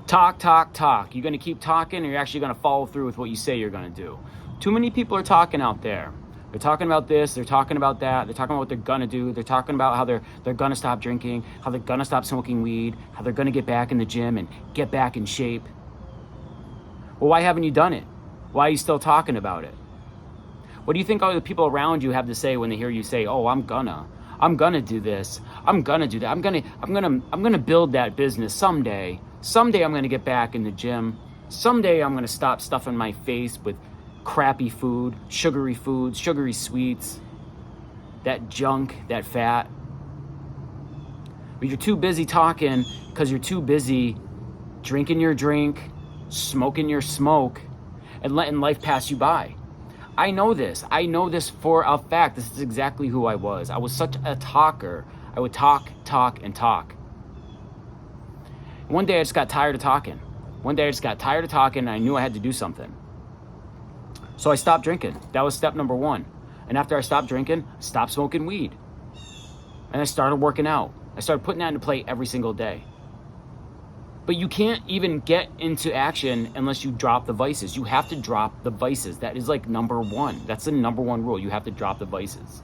Talk, talk, talk. You're going to keep talking, or you're actually going to follow through with what you say you're going to do. Too many people are talking out there. They're talking about this, they're talking about that, they're talking about what they're going to do, they're talking about how they're going to stop drinking, how they're going to stop smoking weed, how they're going to get back in the gym and get back in shape. Well, why haven't you done it? Why are you still talking about it? What do you think all the people around you have to say when they hear you say, "Oh, I'm gonna do this. I'm gonna do that. I'm gonna build that business someday. Someday I'm gonna get back in the gym. Someday I'm gonna stop stuffing my face with crappy food, sugary sweets, that junk, that fat." But you're too busy talking because you're too busy drinking your drink, smoking your smoke, and letting life pass you by. I know this for a fact. This is exactly who I was. I was such a talker. I would talk, and talk. One day I just got tired of talking. And I knew I had to do something. So I stopped drinking. That was step number one. And after I stopped drinking, I stopped smoking weed. And I started working out. I started putting that into play every single day. But you can't even get into action unless you drop the vices. You have to drop the vices. That is like number one. That's the number one rule. You have to drop the vices.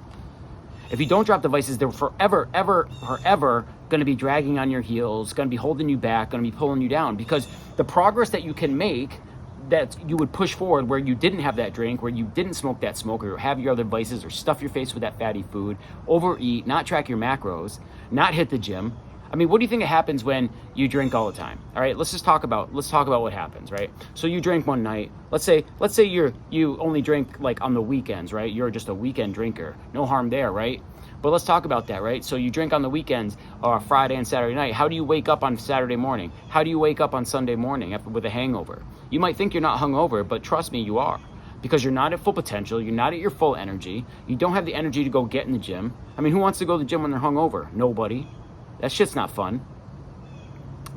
If you don't drop the vices, they're forever going to be dragging on your heels, going to be holding you back, going to be pulling you down. Because the progress that you can make, that you would push forward where you didn't have that drink, where you didn't smoke that smoke, or have your other vices, or stuff your face with that fatty food, overeat, not track your macros, not hit the gym. I mean, what do you think happens when you drink all the time? All right, let's talk about what happens, right? So you drink one night. Let's say you only drink like on the weekends, right? You're just a weekend drinker. No harm there, right? But let's talk about that, right? So you drink on the weekends, or Friday and Saturday night. How do you wake up on Saturday morning? How do you wake up on Sunday morning with a hangover? You might think you're not hungover, but trust me, you are. Because you're not at full potential, you're not at your full energy, you don't have the energy to go get in the gym. I mean, who wants to go to the gym when they're hungover? Nobody. That shit's not fun.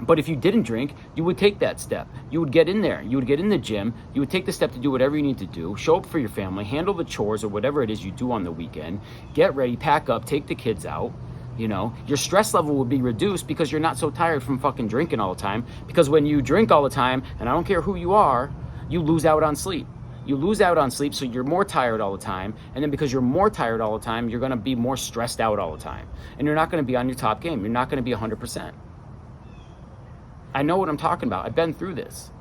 But if you didn't drink, you would take that step. You would get in there. You would get in the gym. You would take the step to do whatever you need to do. Show up for your family. Handle the chores or whatever it is you do on the weekend. Get ready, pack up, take the kids out. You know, your stress level would be reduced because you're not so tired from fucking drinking all the time. Because when you drink all the time, and I don't care who you are, you lose out on sleep. You lose out on sleep, so you're more tired all the time. And then because you're more tired all the time, you're going to be more stressed out all the time. And you're not going to be on your top game. You're not going to be 100%. I know what I'm talking about. I've been through this.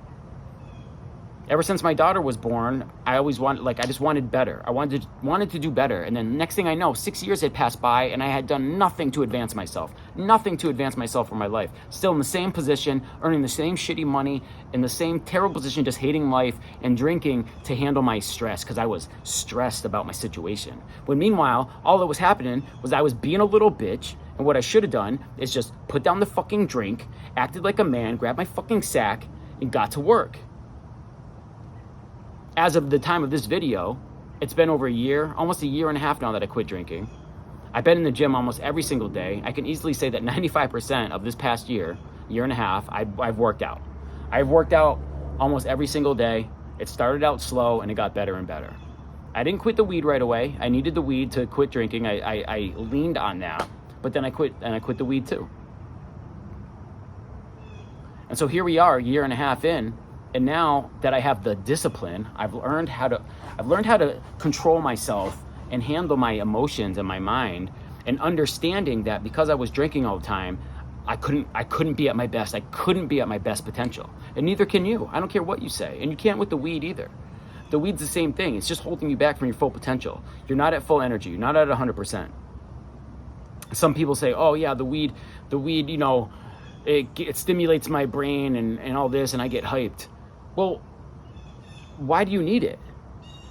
Ever since my daughter was born, I always I just wanted better. I wanted to do better. And then next thing I know, 6 years had passed by and I had done nothing to advance myself. Nothing to advance myself for my life. Still in the same position, earning the same shitty money, in the same terrible position, just hating life and drinking to handle my stress because I was stressed about my situation. When meanwhile, all that was happening was I was being a little bitch. And what I should have done is just put down the fucking drink, acted like a man, grabbed my fucking sack, and got to work. As of the time of this video, it's been over a year, almost a year and a half now that I quit drinking. I've been in the gym almost every single day. I can easily say that 95% of this past year and a half, I've worked out. I've worked out almost every single day. It started out slow and it got better and better. I didn't quit the weed right away. I needed the weed to quit drinking. I leaned on that, but then I quit the weed too. And so here we are, a year and a half in. And now that I have the discipline, I've learned how to control myself and handle my emotions and my mind, and understanding that because I was drinking all the time, I couldn't be at my best. I couldn't be at my best potential. And neither can you. I don't care what you say. And you can't with the weed either. The weed's the same thing. It's just holding you back from your full potential. You're not at full energy. You're not at 100%. Some people say, "Oh yeah, the weed, you know, it stimulates my brain and all this, and I get hyped." Well, why do you need it?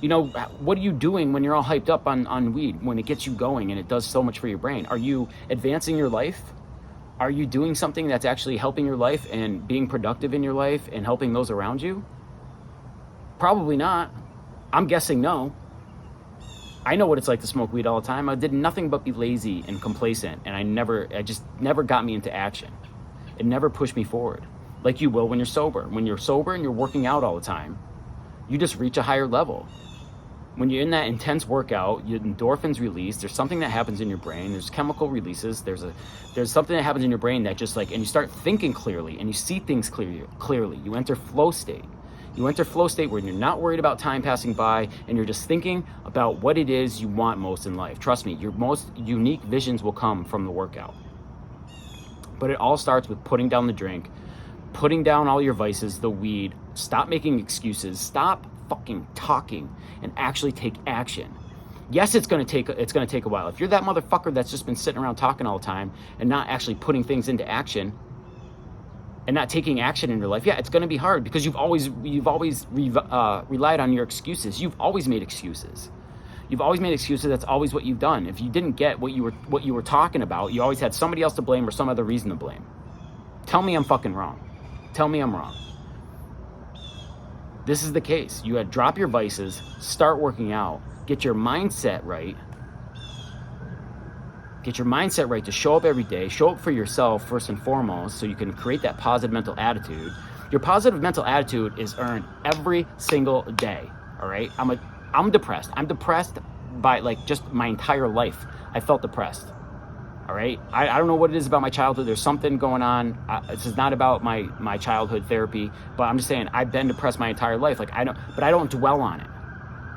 You know, what are you doing when you're all hyped up on weed, when it gets you going and it does so much for your brain? Are you advancing your life? Are you doing something that's actually helping your life and being productive in your life and helping those around you? Probably not. I'm guessing no. I know what it's like to smoke weed all the time. I did nothing but be lazy and complacent, and I just never got me into action. It never pushed me forward. Like you will when you're sober. When you're sober and you're working out all the time, you just reach a higher level. When you're in that intense workout, your endorphins release. There's something that happens in your brain. There's chemical releases. There's something that happens in your brain that just like, and you start thinking clearly and you see things clearly. You enter flow state. You enter flow state where you're not worried about time passing by and you're just thinking about what it is you want most in life. Trust me, your most unique visions will come from the workout. But it all starts with putting down the drink, putting down all your vices, the weed. Stop making excuses. Stop fucking talking and actually take action. Yes, it's gonna take a while. If you're that motherfucker that's just been sitting around talking all the time and not actually putting things into action and not taking action in your life, yeah, it's gonna be hard because you've always relied on your excuses. You've always made excuses. You've always made excuses. That's always what you've done. If you didn't get what you were talking about, you always had somebody else to blame or some other reason to blame. Tell me I'm fucking wrong. Tell me I'm wrong. This is the case. You had drop your vices, start working out, get your mindset right. Get your mindset right to show up every day, show up for yourself first and foremost so you can create that positive mental attitude. Your positive mental attitude is earned every single day, all right? I'm depressed. I'm depressed by like just my entire life. I felt depressed. All right. I don't know what it is about my childhood. There's something going on. This is not about my childhood therapy, but I'm just saying I've been depressed my entire life. Like I don't dwell on it.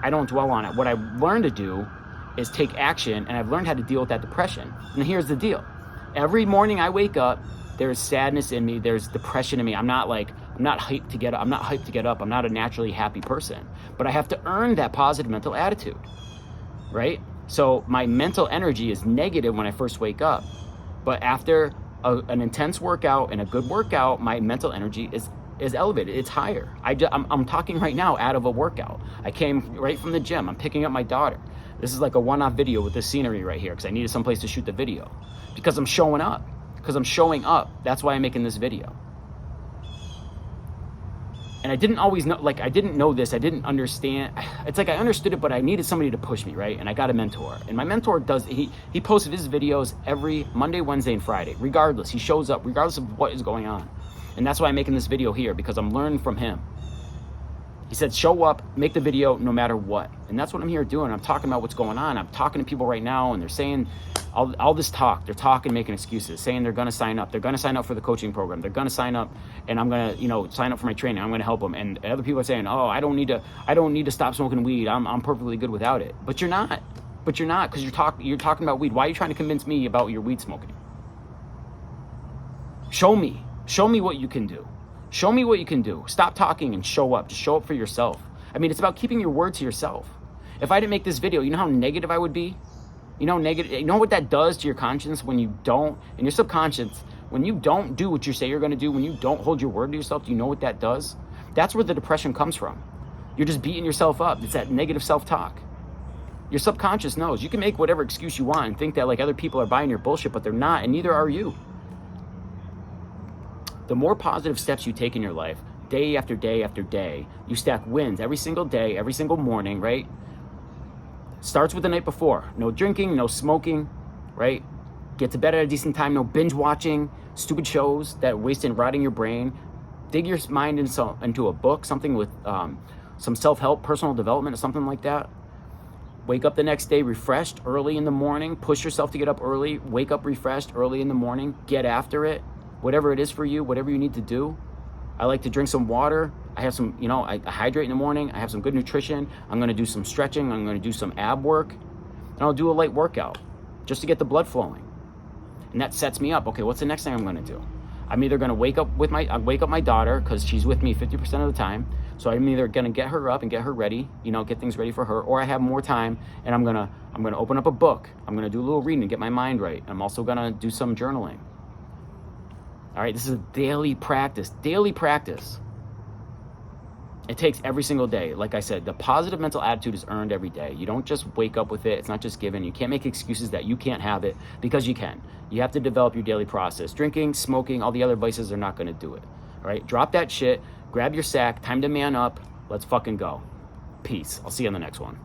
I don't dwell on it. What I've learned to do is take action, and I've learned how to deal with that depression. And here's the deal. Every morning I wake up, there's sadness in me. There's depression in me. I'm not hyped to get up. I'm not hyped to get up. I'm not a naturally happy person, but I have to earn that positive mental attitude, right? So my mental energy is negative when I first wake up, but after an intense workout and a good workout, my mental energy is elevated. It's higher. I'm talking right now out of a workout. I came right from the gym. I'm picking up my daughter. This is like a one-off video with this scenery right here because I needed someplace to shoot the video because I'm showing up. That's why I'm making this video. And I didn't always know, like I didn't know this, I didn't understand. It's like I understood it, but I needed somebody to push me, right? And I got a mentor. And my mentor he posts his videos every Monday, Wednesday, and Friday. Regardless, he shows up, regardless of what is going on. And that's why I'm making this video here, because I'm learning from him. He said, show up, make the video no matter what. And that's what I'm here doing. I'm talking about what's going on. I'm talking to people right now, and they're saying all this talk. They're talking, making excuses, saying they're going to sign up. They're going to sign up for the coaching program. They're going to sign up, and I'm going to, sign up for my training. I'm going to help them. And other people are saying, oh, I don't need to stop smoking weed. I'm perfectly good without it. But you're not. Because you're talking about weed. Why are you trying to convince me about your weed smoking? Show me what you can do. Show me what you can do. Stop talking and show up. Just show up for yourself. I mean, it's about keeping your word to yourself. If I didn't make this video, you know how negative I would be? You know what that does to your conscience when you don't, and your subconscious, when you don't do what you say you're going to do, when you don't hold your word to yourself, do you know what that does? That's where the depression comes from. You're just beating yourself up. It's that negative self-talk. Your subconscious knows. You can make whatever excuse you want and think that like other people are buying your bullshit, but they're not, and neither are you. The more positive steps you take in your life, day after day after day, you stack wins every single day, every single morning, right? Starts with the night before. No drinking, no smoking, right? Get to bed at a decent time, no binge watching, stupid shows that waste and rotting your brain. Dig your mind into a book, something with some self-help, personal development, or something like that. Wake up the next day refreshed early in the morning. Push yourself to get up early. Wake up refreshed early in the morning. Get after it. Whatever it is for you, whatever you need to do. I like to drink some water. I have some, I hydrate in the morning. I have some good nutrition. I'm going to do some stretching. I'm going to do some ab work. And I'll do a light workout just to get the blood flowing. And that sets me up. Okay, what's the next thing I'm going to do? I'm either going to wake up my daughter because she's with me 50% of the time. So I'm either going to get her up and get her ready, get things ready for her, or I have more time and I'm going to open up a book. I'm going to do a little reading and get my mind right. I'm also going to do some journaling. All right, this is a daily practice. It takes every single day. Like I said, the positive mental attitude is earned every day. You don't just wake up with it. It's not just given. You can't make excuses that you can't have it, because you can. You have to develop your daily process. Drinking, smoking, all the other vices are not going to do it. All right, drop that shit. Grab your sack. Time to man up. Let's fucking go. Peace. I'll see you on the next one.